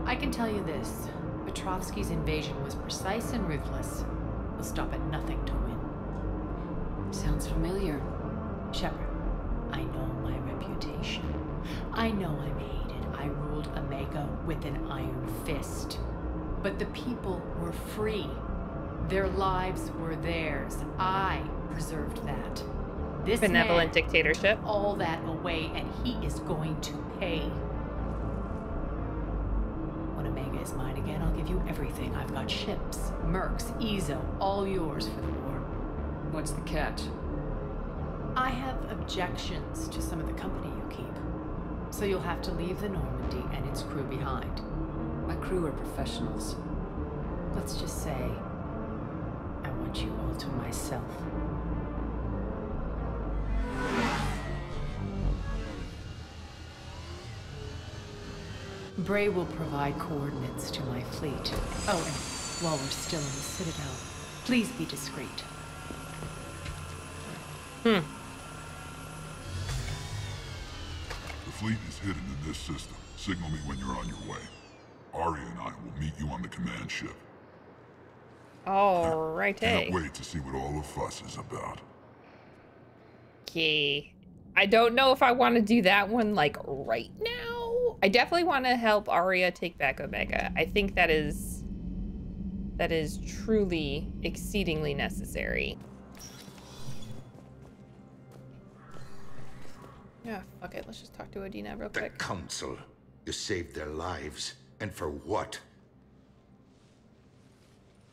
I can tell you this. Petrovsky's invasion was precise and ruthless. He'll stop at nothing to win. Sounds familiar. Shepard, I know my reputation. I know I'm hated. I ruled Omega with an iron fist. But the people were free. Their lives were theirs. I preserved that. This benevolent man dictatorship. took all that away, and he is going to pay. When Omega is mine again, I'll give you everything. I've got ships, mercs, Ezo, all yours for the war. What's the catch? I have objections to some of the company you keep. So you'll have to leave the Normandy and its crew behind. My crew are professionals. Let's just say, I want you all to myself. Bray will provide coordinates to my fleet. Oh, and while we're still in the Citadel, please be discreet. The fleet is hidden in this system. Signal me when you're on your way. Aria and I will meet you on the command ship. Alrighty. Can't wait to see what all the fuss is about. Okay. I don't know if I want to do that one, like, right now. I definitely want to help Aria take back Omega. I think that is truly exceedingly necessary. Yeah, fuck it. Let's just talk to Udina real quick. The Council. You saved their lives. And for what?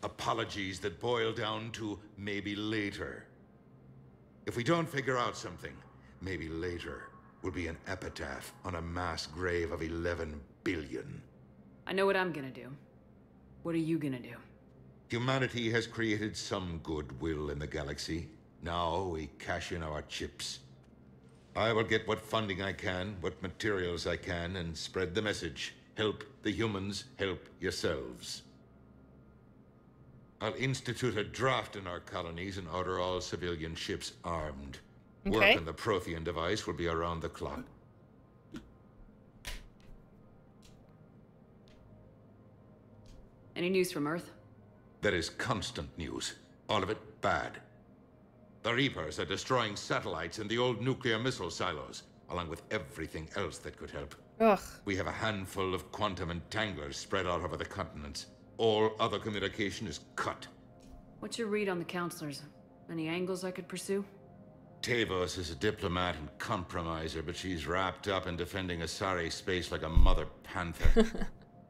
Apologies that boil down to maybe later. If we don't figure out something, maybe later will be an epitaph on a mass grave of 11 billion. I know what I'm gonna do. What are you gonna do? Humanity has created some goodwill in the galaxy. Now we cash in our chips. I will get what funding I can, what materials I can, and spread the message. Help the humans, help yourselves. I'll institute a draft in our colonies and order all civilian ships armed. Okay. Work on the Prothean device will be around the clock. Any news from Earth? There is constant news. All of it bad. The Reapers are destroying satellites in the old nuclear missile silos, along with everything else that could help. Ugh. We have a handful of quantum entanglers spread out over the continents. All other communication is cut. What's your read on the counselors? Any angles I could pursue? Tavos is a diplomat and compromiser, but she's wrapped up in defending Asari space like a mother panther.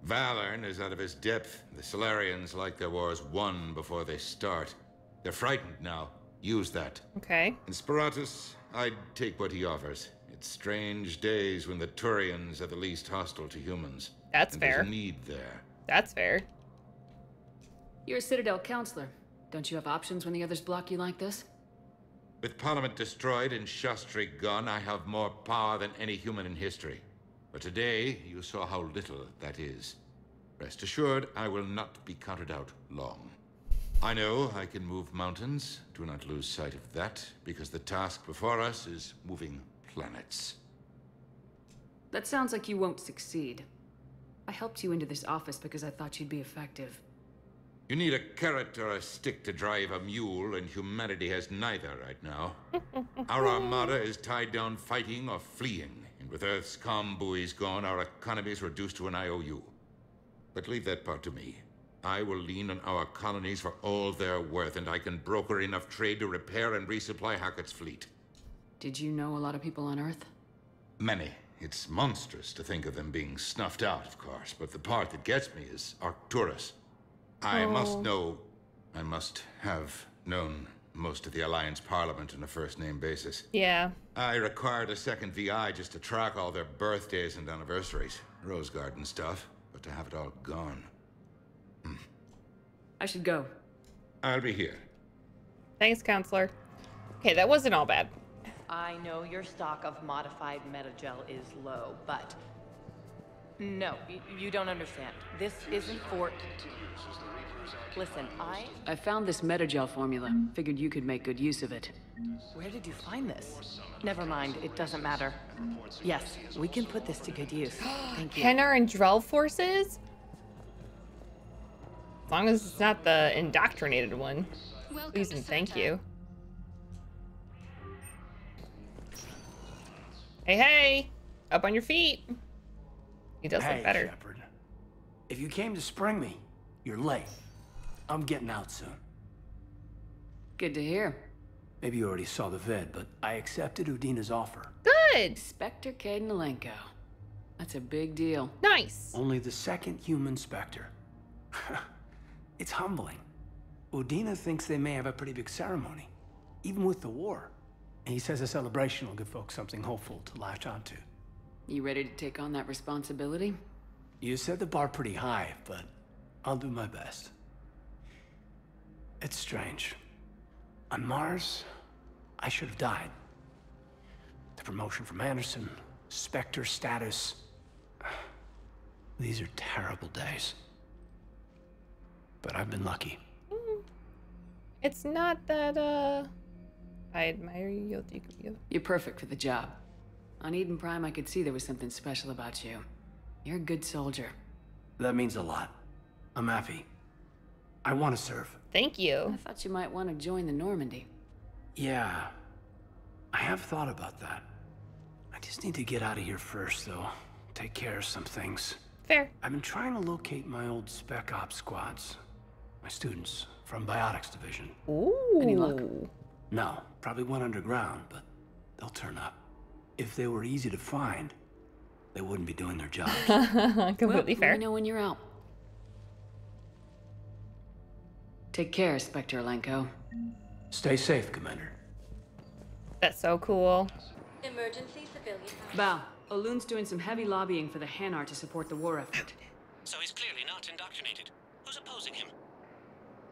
Valorn is out of his depth. The Solarians like their wars won before they start. They're frightened now. Use that. Okay. In Sparatus, I'd take what he offers. It's strange days when the Turians are the least hostile to humans. That's fair. There's a need there. That's fair. You're a Citadel counselor. Don't you have options when the others block you like this? With Parliament destroyed and Shastri gone, I have more power than any human in history. But today, you saw how little that is. Rest assured, I will not be counted out long. I know I can move mountains. Do not lose sight of that, because the task before us is moving planets. That sounds like you won't succeed. I helped you into this office because I thought you'd be effective. You need a carrot or a stick to drive a mule, and humanity has neither right now. Our armada is tied down fighting or fleeing, and with Earth's comm buoys gone, our economy is reduced to an IOU. But leave that part to me. I will lean on our colonies for all they're worth, and I can broker enough trade to repair and resupply Hackett's fleet. Did you know a lot of people on Earth? Many. It's monstrous to think of them being snuffed out, of course, but the part that gets me is Arcturus. I must have known most of the Alliance Parliament on a first-name basis. Yeah. I required a second VI just to track all their birthdays and anniversaries. Rose Garden stuff, but to have it all gone. I should go. I'll be here. Thanks, counselor. Okay, that wasn't all bad. I know your stock of modified metagel is low, but No, you don't understand. This isn't Fort... Listen, I found this metagel formula. Figured you could make good use of it. Where did you find this? Never mind, it doesn't matter. Yes, we can put this to good use. Thank you. Hanar and Drell forces? As long as it's not the indoctrinated one. Please and thank you. Hey, hey! Up on your feet. He does look better. Shepard. If you came to spring me, you're late. I'm getting out soon. Good to hear. Maybe you already saw the vid, but I accepted Udina's offer. Good! Spectre Kaiden. That's a big deal. Nice! Only the second human Spectre. It's humbling. Udina thinks they may have a pretty big ceremony, even with the war. And he says a celebration will give folks something hopeful to latch onto. You ready to take on that responsibility? You set the bar pretty high, but I'll do my best. It's strange. On Mars, I should have died. The promotion from Anderson, Spectre status. These are terrible days. But I've been lucky. It's not that, I admire you. You're perfect for the job. On Eden Prime, I could see there was something special about you. You're a good soldier. That means a lot. I'm happy. I want to serve. Thank you. I thought you might want to join the Normandy. Yeah. I have thought about that. I just need to get out of here first, though. Take care of some things. Fair. I've been trying to locate my old Spec Ops squads. My students from Biotics Division. Ooh. Any luck? No. Probably went underground, but they'll turn up. If they were easy to find, they wouldn't be doing their jobs. Completely fair. Let me know when you're out. Take care, Spectre Lenko. Stay safe, Commander. That's so cool. Emergency civilian. Val, Olun's doing some heavy lobbying for the Hanar to support the war effort. So he's clearly not indoctrinated. Who's opposing him?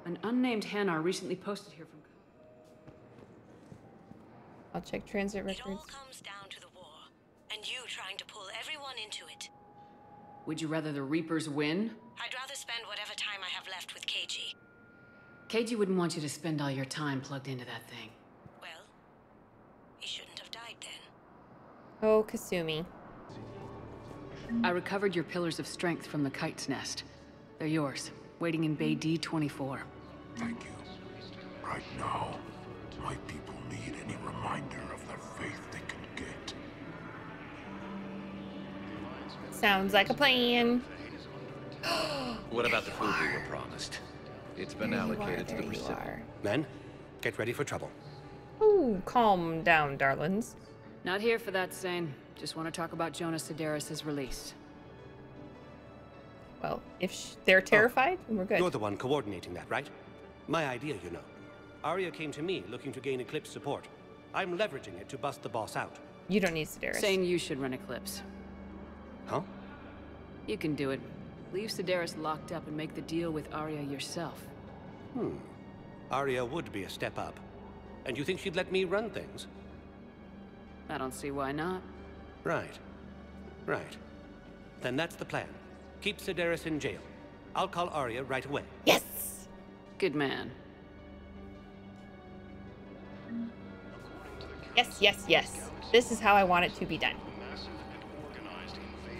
An unnamed Hanar recently posted here from... I'll check transit records. It all comes down to the war, and you trying to pull everyone into it. Would you rather the Reapers win? I'd rather spend whatever time I have left with KG. KG wouldn't want you to spend all your time plugged into that thing. Well, he shouldn't have died then. Oh, Kasumi. I recovered your pillars of strength from the kite's nest. They're yours, waiting in Bay D24. Thank you. Right now, my people need any reminder of the faith they can get. Sounds like a plan. What about the food we were promised? It's been allocated to the recipient. Men, get ready for trouble. Ooh, calm down, darlings. Not here for that, Sane. Just want to talk about Jonas Sedaris' release. Well, if they're terrified, then we're good. You're the one coordinating that, right? My idea, you know. Aria came to me looking to gain Eclipse support. I'm leveraging it to bust the boss out. You don't need Sedaris. Sane, you should run Eclipse. Huh? You can do it. Leave Sedaris locked up and make the deal with Aria yourself. Aria would be a step up. And you think she'd let me run things? I don't see why not. Right. Right. Then that's the plan. Keep Sedaris in jail. I'll call Aria right away. Yes! Good man. Yes, yes, yes. This is how I want it to be done.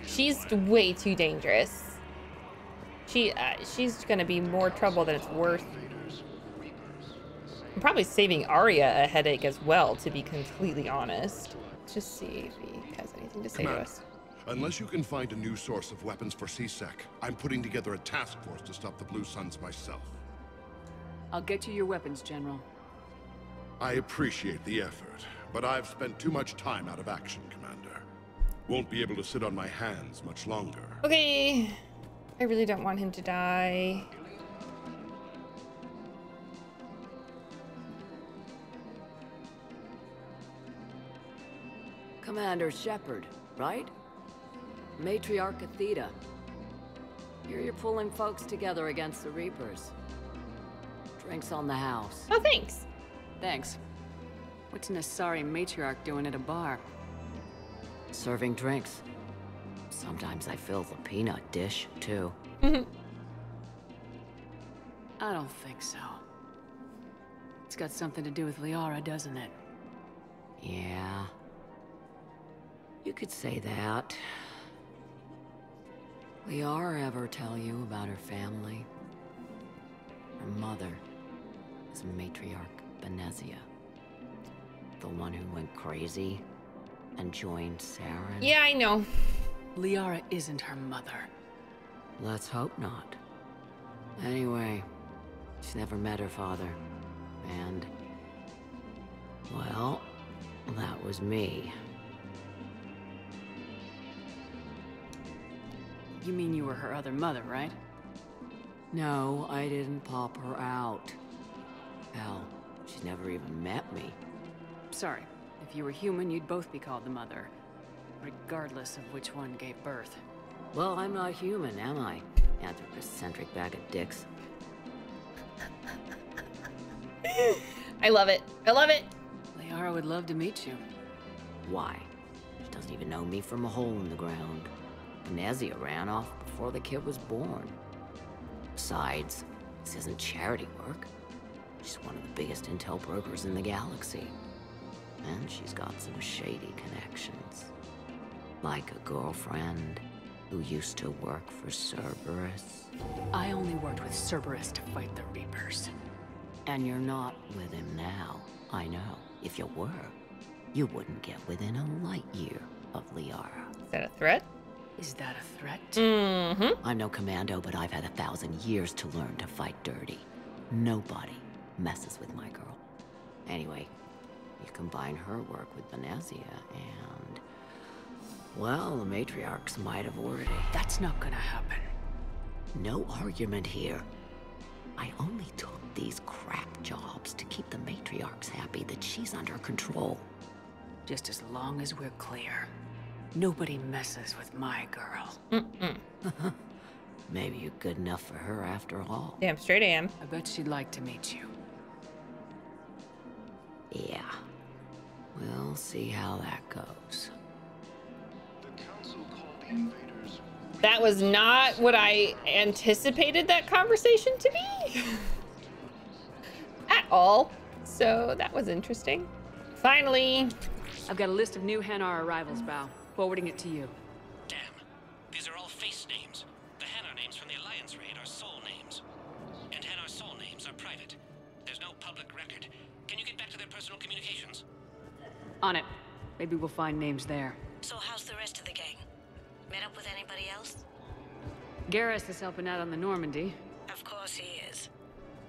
She's way too dangerous. She's gonna be more trouble than it's worth. I'm probably saving Aria a headache as well, to be completely honest. Let's just see if he has anything to say to us. Unless you can find a new source of weapons for CSEC, I'm putting together a task force to stop the Blue Suns myself. I'll get you your weapons, General. I appreciate the effort, but I've spent too much time out of action, Commander. Won't be able to sit on my hands much longer. Okay. I really don't want him to die. Commander Shepard, right? Matriarch Theta. Here you're pulling folks together against the Reapers. Drinks on the house. Oh, thanks. Thanks. What's an Asari matriarch doing at a bar? Serving drinks. Sometimes I fill the peanut dish, too. I don't think so. It's got something to do with Liara, doesn't it? Yeah. You could say that. Liara ever tell you about her family? Her mother is Matriarch Bonanza. The one who went crazy and joined Saren. Yeah, I know. Liara isn't her mother. Let's hope not. Anyway, she's never met her father. And, well, that was me. You mean you were her other mother, right? No, I didn't pop her out. Hell, she's never even met me. Sorry. If you were human, you'd both be called the mother. Regardless of which one gave birth. Well, I'm not human, am I? Anthropocentric bag of dicks. I love it. I love it. Liara would love to meet you. Why? She doesn't even know me from a hole in the ground. Bonanza ran off before the kid was born. Besides, this isn't charity work. She's one of the biggest intel brokers in the galaxy. And she's got some shady connections. Like a girlfriend who used to work for Cerberus. I only worked with Cerberus to fight the Reapers. And you're not with him now. I know. If you were, you wouldn't get within a light year of Liara. Is that a threat? Is that a threat? Mm-hmm. I'm no commando, but I've had 1,000 years to learn to fight dirty. Nobody messes with my girl. Anyway, you combine her work with Bonanza and... well, the matriarchs might have already... That's not gonna happen. No argument here. I only took these crap jobs to keep the matriarchs happy that she's under control. Just as long as we're clear. Nobody messes with my girl. Mm-mm. Maybe you're good enough for her after all. Damn straight I am. I bet she'd like to meet you. Yeah. We'll see how that goes. That was not what I anticipated that conversation to be. At all. So that was interesting. Finally. I've got a list of new Hanar arrivals, Bao. Forwarding it to you. Damn. These are all face names. The Hanar names from the Alliance raid are soul names. And Hanar soul names are private. There's no public record. Can you get back to their personal communications? On it. Maybe we'll find names there. So how's the rest of the gang? Met up with anybody else? Garrus is helping out on the Normandy. Of course he is.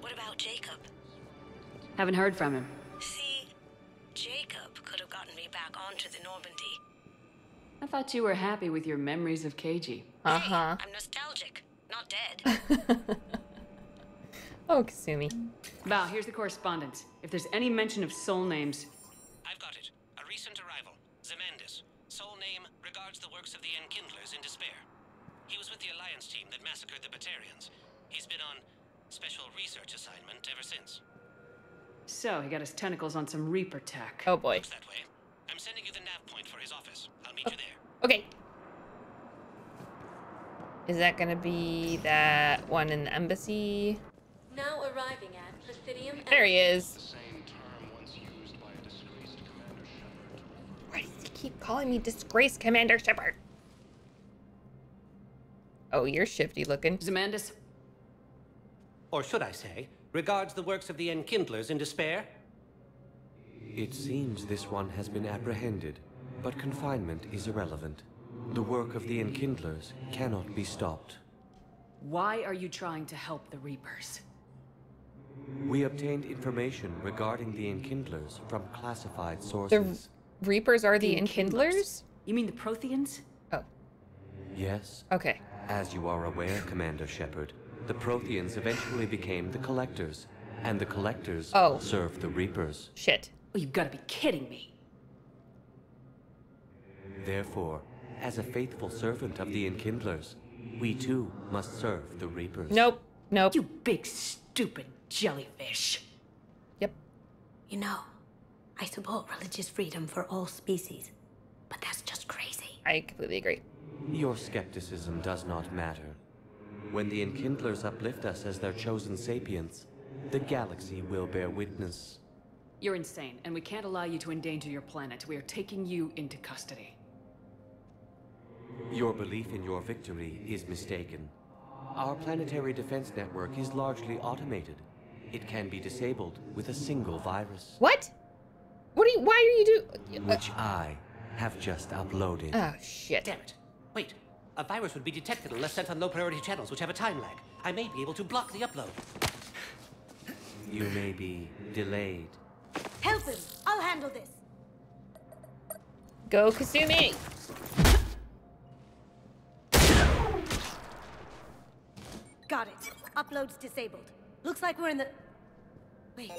What about Jacob? Haven't heard from him. See, Jacob could have gotten me back onto the Normandy. I thought you were happy with your memories of KG. Uh-huh. Hey, I'm nostalgic, not dead. Oh, Kasumi. Bao, here's the correspondence. If there's any mention of soul names... I've got it. A recent arrival. Zemandis. Soul name regards the works of the Enkindlers in despair. He was with the Alliance team that massacred the Batarians. He's been on special research assignment ever since. So, he got his tentacles on some Reaper tech. Oh boy. Looks that way. I'm sending you the nav point for his office. I'll meet you there. Okay. Is that gonna be that one in the embassy? Now arriving at Presidium. There he is. Why does he keep calling me Disgraced Commander Shepard? Oh, you're shifty looking. Zemandis. Or should I say, regards the works of the Enkindlers in despair? It seems this one has been apprehended, but confinement is irrelevant. The work of the Enkindlers cannot be stopped. Why are you trying to help the Reapers? We obtained information regarding the Enkindlers from classified sources. The Reapers are the Enkindlers? You mean the Protheans? Oh. Yes. Okay. As you are aware, Commander Shepard, the Protheans eventually became the Collectors, and the Collectors served the Reapers. Shit. Oh, you've got to be kidding me. Therefore, as a faithful servant of the Enkindlers, we too must serve the Reapers. Nope. Nope. You big stupid jellyfish. Yep. You know, I support religious freedom for all species, but that's just crazy. I completely agree. Your skepticism does not matter. When the Enkindlers uplift us as their chosen sapients, the galaxy will bear witness. You're insane, and we can't allow you to endanger your planet. We are taking you into custody. Your belief in your victory is mistaken. Our planetary defense network is largely automated. It can be disabled with a single virus. What? Why are you doing? Which I have just uploaded. Oh, shit. Damn it. Wait. A virus would be detected unless sent on low-priority channels, which have a time lag. I may be able to block the upload. You may be delayed. Help him! I'll handle this. Go, Kasumi! Got it. Upload's disabled. Looks like we're in the... Wait.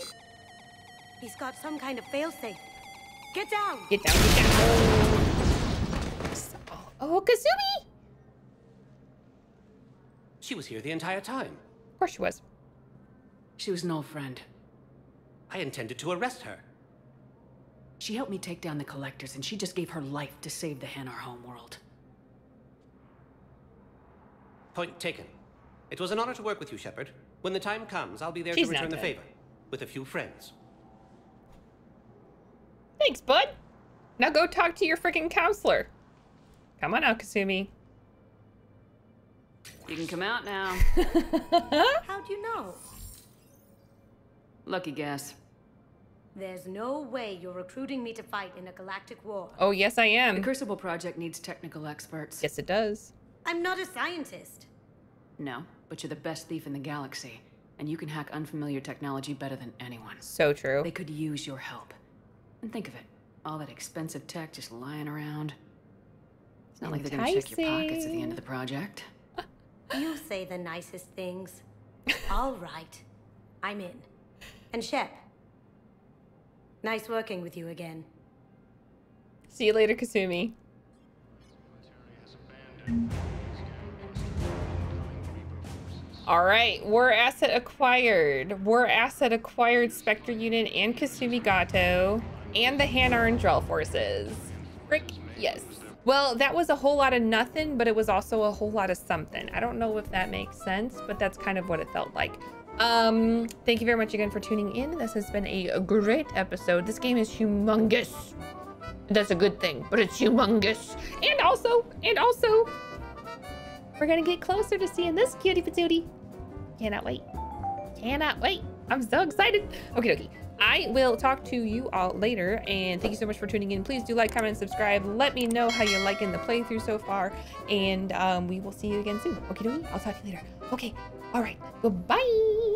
He's got some kind of failsafe. Get down! Get down, get down. Oh, Kasumi! She was here the entire time. Of course she was. She was an old friend. I intended to arrest her. She helped me take down the Collectors, and she just gave her life to save the Hanar homeworld. Point taken. It was an honor to work with you, Shepard. When the time comes, I'll be there She's to return not the dead. favor. With a few friends. Thanks, bud. Now go talk to your freaking counselor. Come on out, Kasumi. You can come out now. How'd you know? Lucky guess. There's no way you're recruiting me to fight in a galactic war. Oh, yes, I am. The Crucible Project needs technical experts. Yes, it does. I'm not a scientist. No, but you're the best thief in the galaxy. And you can hack unfamiliar technology better than anyone. So true. They could use your help. And think of it. All that expensive tech just lying around. It's not like they're gonna check your pockets at the end of the project. You say the nicest things. All right. I'm in. And Shep. Nice working with you again. See you later, Kasumi. All right, war asset acquired. War asset acquired Spectre unit and Kasumi Gato and the Hanar and Drell forces. Frick, yes. Well, that was a whole lot of nothing, but it was also a whole lot of something. I don't know if that makes sense, but that's kind of what it felt like. Thank you very much again for tuning in. This has been a great episode. This game is humongous. That's a good thing, but it's humongous. And also, we're gonna get closer to seeing this cutie patootie. Cannot wait. Cannot wait. I'm so excited. Okie dokie. I will talk to you all later, and thank you so much for tuning in. Please do like, comment, and subscribe. Let me know how you're liking the playthrough so far, and we will see you again soon. Okie dokie. I'll talk to you later. Okay. All right. Goodbye.